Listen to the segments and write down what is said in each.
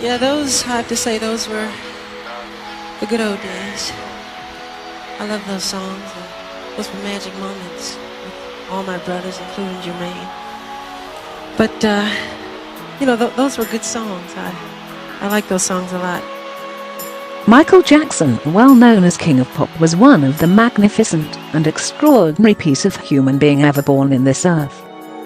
Yeah, those, I have to say, those were the good old days. I love those songs. Those were magic moments with all my brothers, including Jermaine. But, those were good songs. I like those songs a lot. Michael Jackson, well known as King of Pop, was one of the magnificent and extraordinary piece of human being ever born in this earth.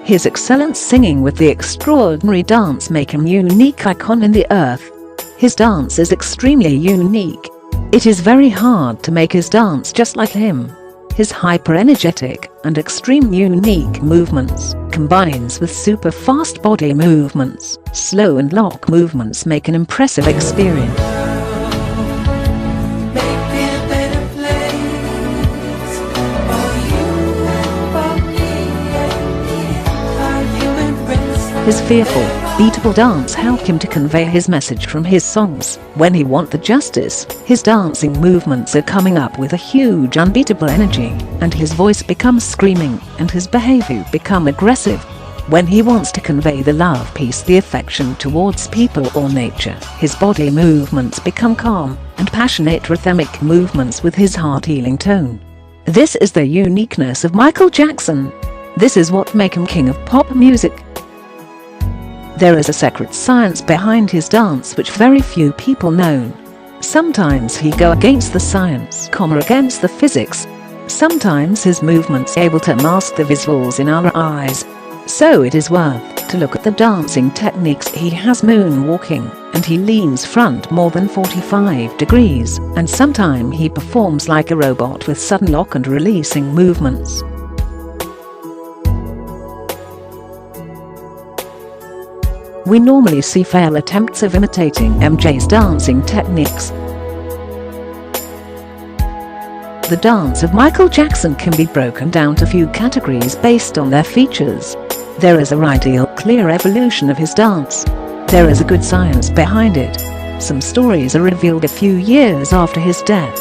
His excellent singing with the extraordinary dance make him a unique icon in the earth. His dance is extremely unique. It is very hard to make his dance just like him. His hyper-energetic and extreme unique movements combines with super fast body movements. Slow and lock movements make an impressive experience. His fearful, beatable dance helped him to convey his message from his songs. When he wants the justice, his dancing movements are coming up with a huge unbeatable energy, and his voice becomes screaming, and his behavior become aggressive. When he wants to convey the love, peace, the affection towards people or nature, his body movements become calm and passionate rhythmic movements with his heart-healing tone. This is the uniqueness of Michael Jackson. This is what makes him king of pop music. There is a secret science behind his dance which very few people know. Sometimes he go against the science, against the physics. Sometimes his movements able to mask the visuals in our eyes. So it is worth to look at the dancing techniques he has. Moonwalking, and he leans front more than 45 degrees, and sometimes he performs like a robot with sudden lock and releasing movements. We normally see failed attempts of imitating MJ's dancing techniques. The dance of Michael Jackson can be broken down to few categories based on their features. There is a ideal, clear evolution of his dance. There is a good science behind it. Some stories are revealed a few years after his death.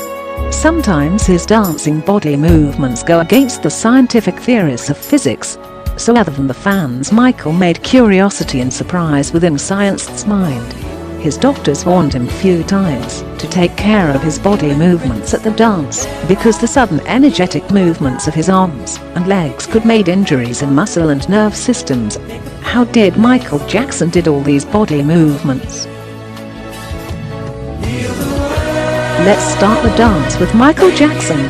Sometimes his dancing body movements go against the scientific theories of physics. So other than the fans, Michael made curiosity and surprise within science's mind. His doctors warned him few times to take care of his body movements at the dance, because the sudden energetic movements of his arms and legs could make injuries in muscle and nerve systems. How did Michael Jackson did all these body movements? Let's start the dance with Michael Jackson.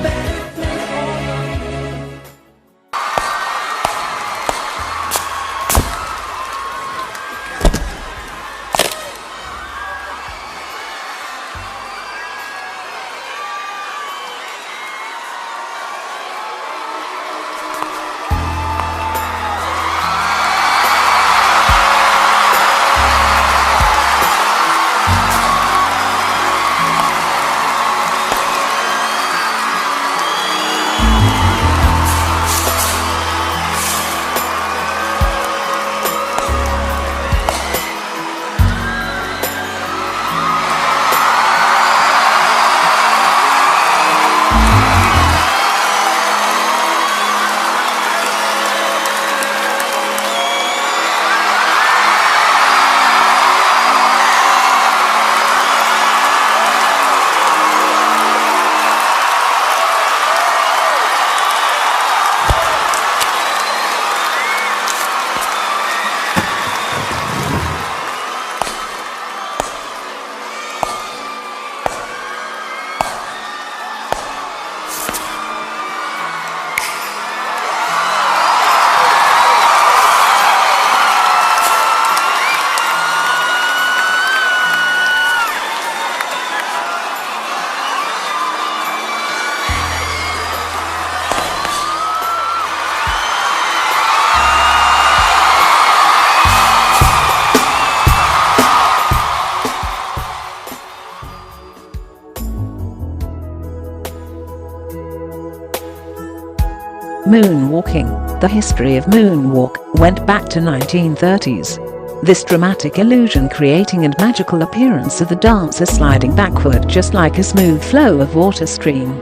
Moonwalking. The history of moonwalk went back to 1930s. This dramatic illusion creating and magical appearance of the dancer sliding backward just like a smooth flow of water stream.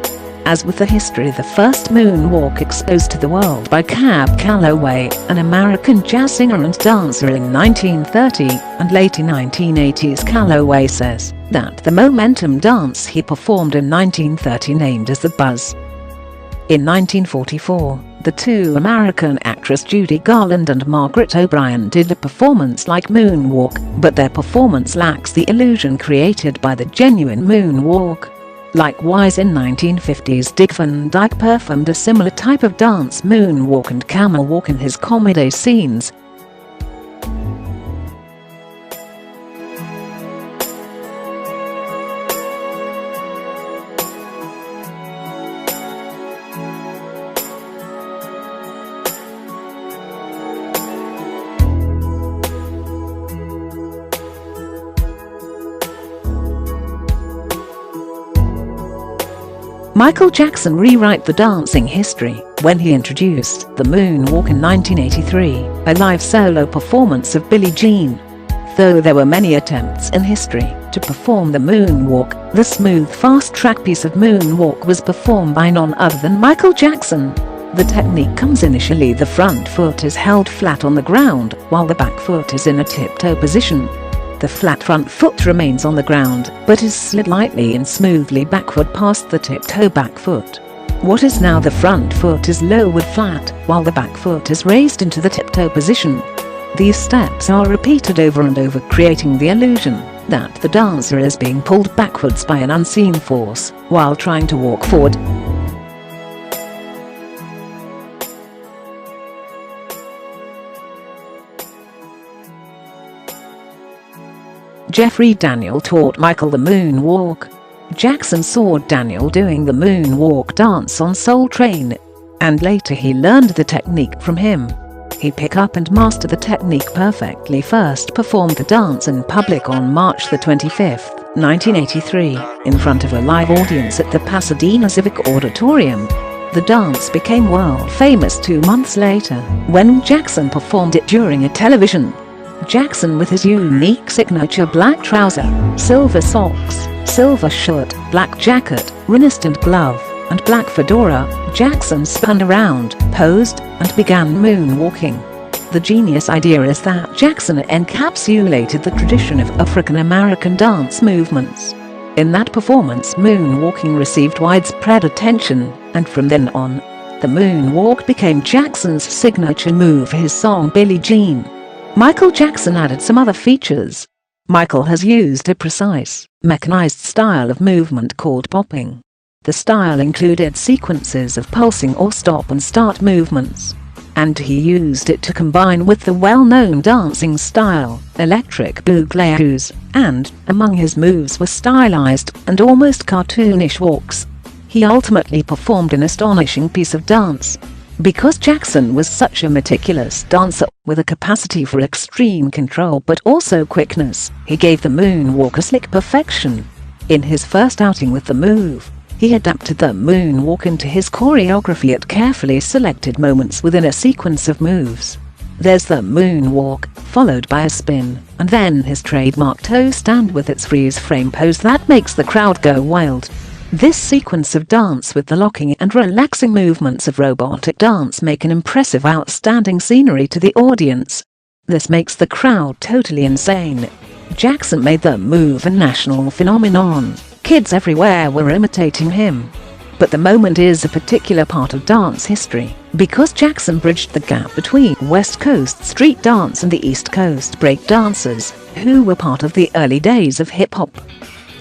As with the history, the first moonwalk exposed to the world by Cab Calloway, an American jazz singer and dancer in 1930 and late 1980s, Calloway says that the momentum dance he performed in 1930 named as the buzz. In 1944, the two American actress Judy Garland and Margaret O'Brien did a performance like Moonwalk, but their performance lacks the illusion created by the genuine moonwalk. Likewise, in 1950s, Dick Van Dyke performed a similar type of dance, moonwalk and camel walk, in his comedy scenes. Michael Jackson rewrote the dancing history when he introduced the moonwalk in 1983, a live solo performance of Billie Jean. Though there were many attempts in history to perform the moonwalk, the smooth, fast-track piece of Moonwalk was performed by none other than Michael Jackson. The technique comes initially: the front foot is held flat on the ground, while the back foot is in a tiptoe position. The flat front foot remains on the ground, but is slid lightly and smoothly backward past the tiptoe back foot. What is now the front foot is lowered flat, while the back foot is raised into the tiptoe position. These steps are repeated over and over, creating the illusion that the dancer is being pulled backwards by an unseen force while trying to walk forward. Jeffrey Daniel taught Michael the moonwalk. Jackson saw Daniel doing the moonwalk dance on Soul Train, and later he learned the technique from him. He picked up and mastered the technique perfectly. First performed the dance in public on March 25, 1983, in front of a live audience at the Pasadena Civic Auditorium. The dance became world famous 2 months later when Jackson performed it during a television. Jackson, with his unique signature black trouser, silver socks, silver shirt, black jacket, rhinestone glove, and black fedora, Jackson spun around, posed, and began moonwalking. The genius idea is that Jackson encapsulated the tradition of African American dance movements. In that performance, moonwalking received widespread attention, and from then on, the moonwalk became Jackson's signature move for his song Billie Jean. Michael Jackson added some other features. Michael has used a precise, mechanized style of movement called popping. The style included sequences of pulsing or stop and start movements, and he used it to combine with the well-known dancing style, electric boogaloo, and among his moves were stylized and almost cartoonish walks. He ultimately performed an astonishing piece of dance. Because Jackson was such a meticulous dancer with a capacity for extreme control but also quickness, he gave the moonwalk a slick perfection. In his first outing with the move, he adapted the moonwalk into his choreography at carefully selected moments within a sequence of moves. There's the moonwalk, followed by a spin, and then his trademark toe stand with its freeze frame pose that makes the crowd go wild. This sequence of dance with the locking and relaxing movements of robotic dance make an impressive, outstanding scenery to the audience. This makes the crowd totally insane. Jackson made the move a national phenomenon. Kids everywhere were imitating him. But the moment is a particular part of dance history, because Jackson bridged the gap between West Coast street dance and the East Coast break dancers, who were part of the early days of hip-hop.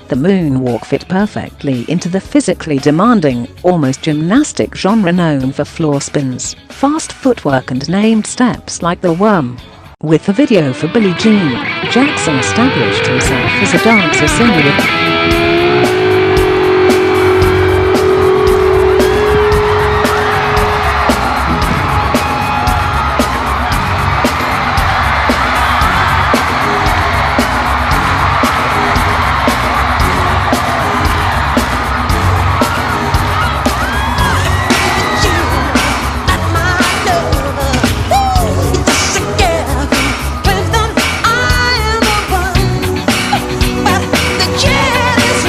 The moonwalk fit perfectly into the physically demanding, almost gymnastic genre known for floor spins, fast footwork and named steps like the worm. With the video for Billie Jean, Jackson established himself as a dancer singer. Yes.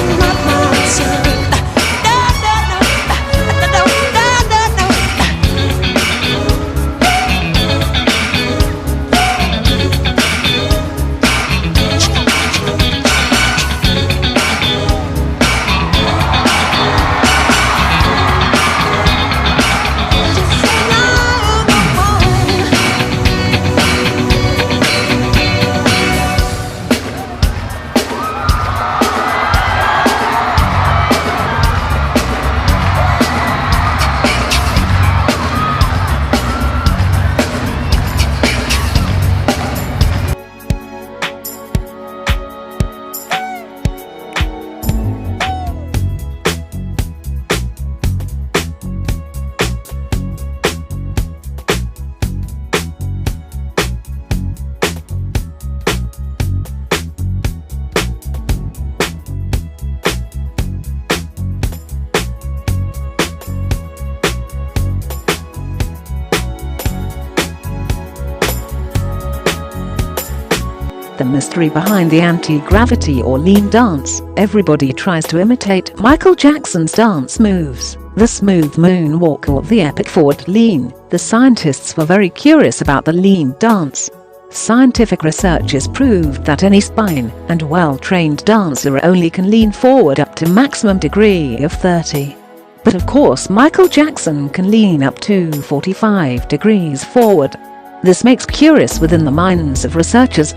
history behind the anti-gravity or lean dance, everybody tries to imitate Michael Jackson's dance moves, the smooth moonwalk or the epic forward lean. The scientists were very curious about the lean dance. Scientific research has proved that any spine and well-trained dancer only can lean forward up to maximum degree of 30. But of course Michael Jackson can lean up to 45 degrees forward. This makes curious within the minds of researchers.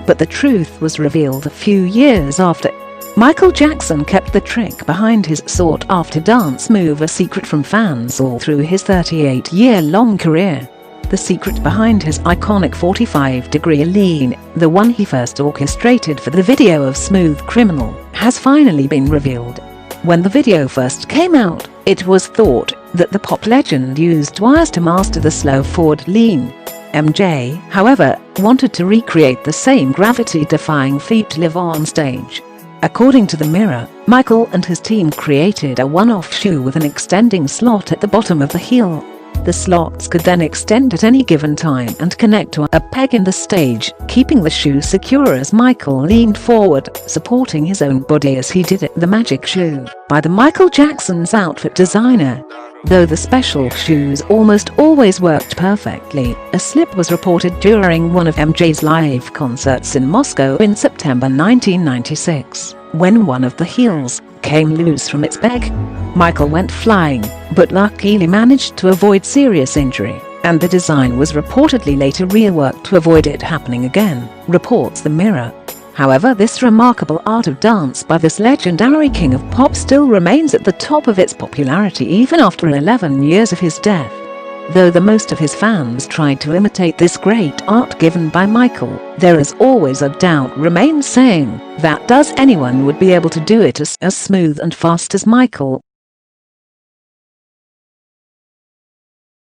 But the truth was revealed a few years after. Michael Jackson kept the trick behind his sought-after dance move a secret from fans all through his 38-year-long career. The secret behind his iconic 45-degree lean, the one he first orchestrated for the video of Smooth Criminal, has finally been revealed. When the video first came out, it was thought that the pop legend used wires to master the slow forward lean. MJ, however, wanted to recreate the same gravity-defying feat live on stage. According to the Mirror, Michael and his team created a one-off shoe with an extending slot at the bottom of the heel. The slots could then extend at any given time and connect to a peg in the stage, keeping the shoe secure as Michael leaned forward, supporting his own body as he did it. The magic shoe, by the Michael Jackson's outfit designer. Though the special shoes almost always worked perfectly, a slip was reported during one of MJ's live concerts in Moscow in September 1996, when one of the heels came loose from its peg. Michael went flying, but luckily managed to avoid serious injury, and the design was reportedly later reworked to avoid it happening again, reports the Mirror. However, this remarkable art of dance by this legendary king of pop still remains at the top of its popularity even after 11 years of his death. Though the most of his fans tried to imitate this great art given by Michael, there is always a doubt remains saying that does anyone would be able to do it as smooth and fast as Michael.